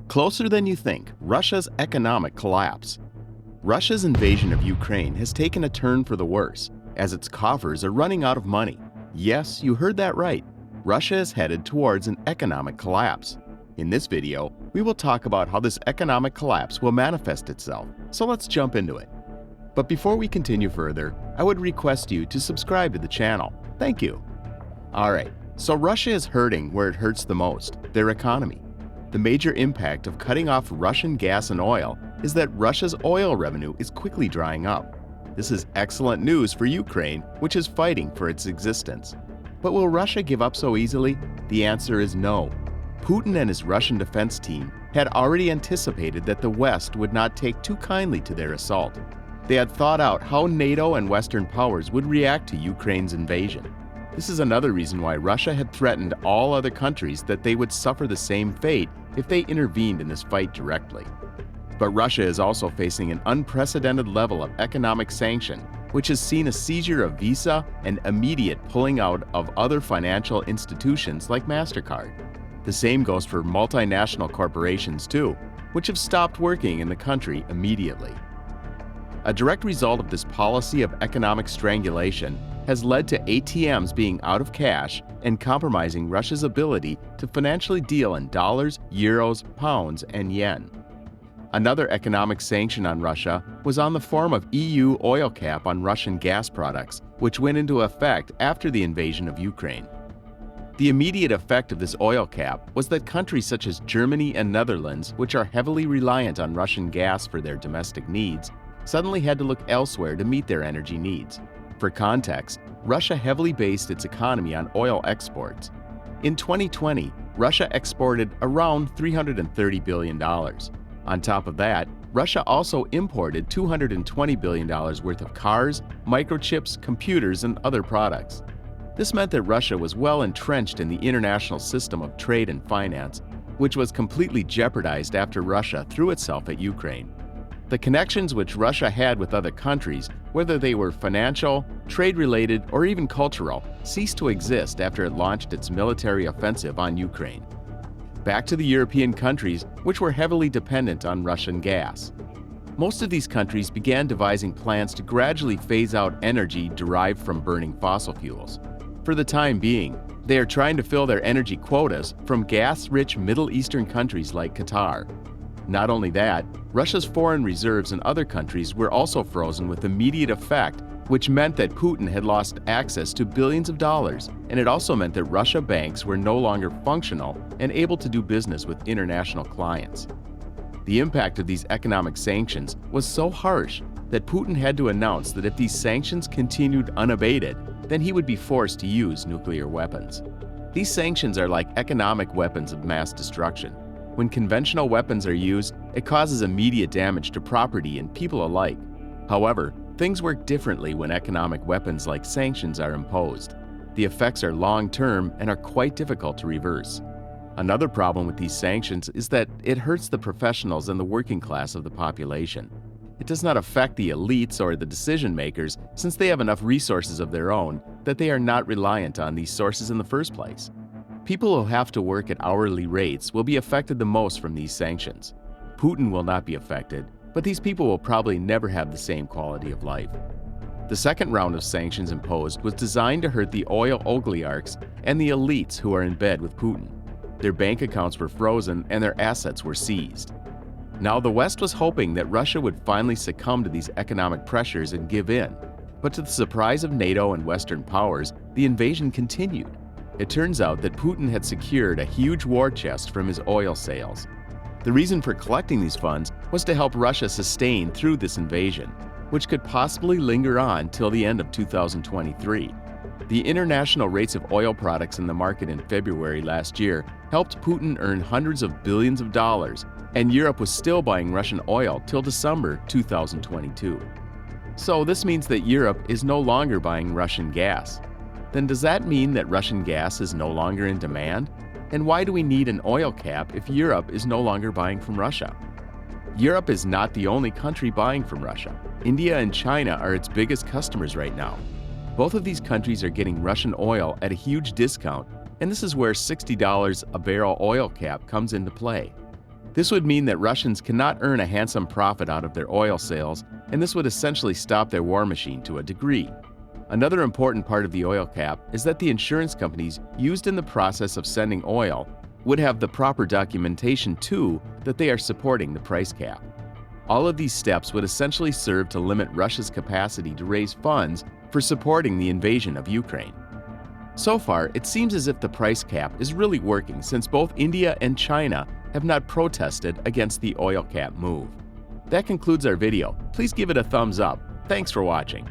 Closer than you think, Russia's economic collapse. Russia's invasion of Ukraine has taken a turn for the worse, as its coffers are running out of money. Yes, you heard that right. Russia is headed towards an economic collapse. In this video, we will talk about how this economic collapse will manifest itself, so let's jump into it. But before we continue further, I would request you to subscribe to the channel. Thank you. Alright, so Russia is hurting where it hurts the most, their economy. The major impact of cutting off Russian gas and oil is that Russia's oil revenue is quickly drying up. This is excellent news for Ukraine, which is fighting for its existence. But will Russia give up so easily? The answer is no. Putin and his Russian defense team had already anticipated that the West would not take too kindly to their assault. They had thought out how NATO and Western powers would react to Ukraine's invasion. This is another reason why Russia had threatened all other countries that they would suffer the same fate if they intervened in this fight directly. But Russia is also facing an unprecedented level of economic sanction, which has seen a seizure of Visa and immediate pulling out of other financial institutions like MasterCard. The same goes for multinational corporations too, which have stopped working in the country immediately. A direct result of this policy of economic strangulation has led to ATMs being out of cash and compromising Russia's ability to financially deal in dollars, euros, pounds, and yen. Another economic sanction on Russia was on the form of EU oil cap on Russian gas products, which went into effect after the invasion of Ukraine. The immediate effect of this oil cap was that countries such as Germany and Netherlands, which are heavily reliant on Russian gas for their domestic needs, suddenly had to look elsewhere to meet their energy needs. For context, Russia heavily based its economy on oil exports. In 2020, Russia exported around $330 billion. On top of that, Russia also imported $220 billion worth of cars, microchips, computers, and other products. This meant that Russia was well entrenched in the international system of trade and finance, which was completely jeopardized after Russia threw itself at Ukraine. The connections which Russia had with other countries, whether they were financial, trade-related, or even cultural, ceased to exist after it launched its military offensive on Ukraine. Back to the European countries, which were heavily dependent on Russian gas. Most of these countries began devising plans to gradually phase out energy derived from burning fossil fuels. For the time being, they are trying to fill their energy quotas from gas-rich Middle Eastern countries like Qatar. Not only that, Russia's foreign reserves in other countries were also frozen with immediate effect, which meant that Putin had lost access to billions of dollars, and it also meant that Russia banks were no longer functional and able to do business with international clients. The impact of these economic sanctions was so harsh that Putin had to announce that if these sanctions continued unabated, then he would be forced to use nuclear weapons. These sanctions are like economic weapons of mass destruction. When conventional weapons are used, it causes immediate damage to property and people alike. However, things work differently when economic weapons like sanctions are imposed. The effects are long-term and are quite difficult to reverse. Another problem with these sanctions is that it hurts the professionals and the working class of the population. It does not affect the elites or the decision-makers since they have enough resources of their own that they are not reliant on these sources in the first place. People who have to work at hourly rates will be affected the most from these sanctions. Putin will not be affected, but these people will probably never have the same quality of life. The second round of sanctions imposed was designed to hurt the oil oligarchs and the elites who are in bed with Putin. Their bank accounts were frozen and their assets were seized. Now, the West was hoping that Russia would finally succumb to these economic pressures and give in. But to the surprise of NATO and Western powers, the invasion continued. It turns out that Putin had secured a huge war chest from his oil sales. The reason for collecting these funds was to help Russia sustain through this invasion, which could possibly linger on till the end of 2023. The international rates of oil products in the market in February last year helped Putin earn hundreds of billions of dollars, and Europe was still buying Russian oil till December 2022. So this means that Europe is no longer buying Russian gas. Then does that mean that Russian gas is no longer in demand? And why do we need an oil cap if Europe is no longer buying from Russia? Europe is not the only country buying from Russia. India and China are its biggest customers right now. Both of these countries are getting Russian oil at a huge discount, and this is where $60 a barrel oil cap comes into play. This would mean that Russians cannot earn a handsome profit out of their oil sales, and this would essentially stop their war machine to a degree. Another important part of the oil cap is that the insurance companies used in the process of sending oil would have the proper documentation too that they are supporting the price cap. All of these steps would essentially serve to limit Russia's capacity to raise funds for supporting the invasion of Ukraine. So far, it seems as if the price cap is really working since both India and China have not protested against the oil cap move. That concludes our video. Please give it a thumbs up. Thanks for watching.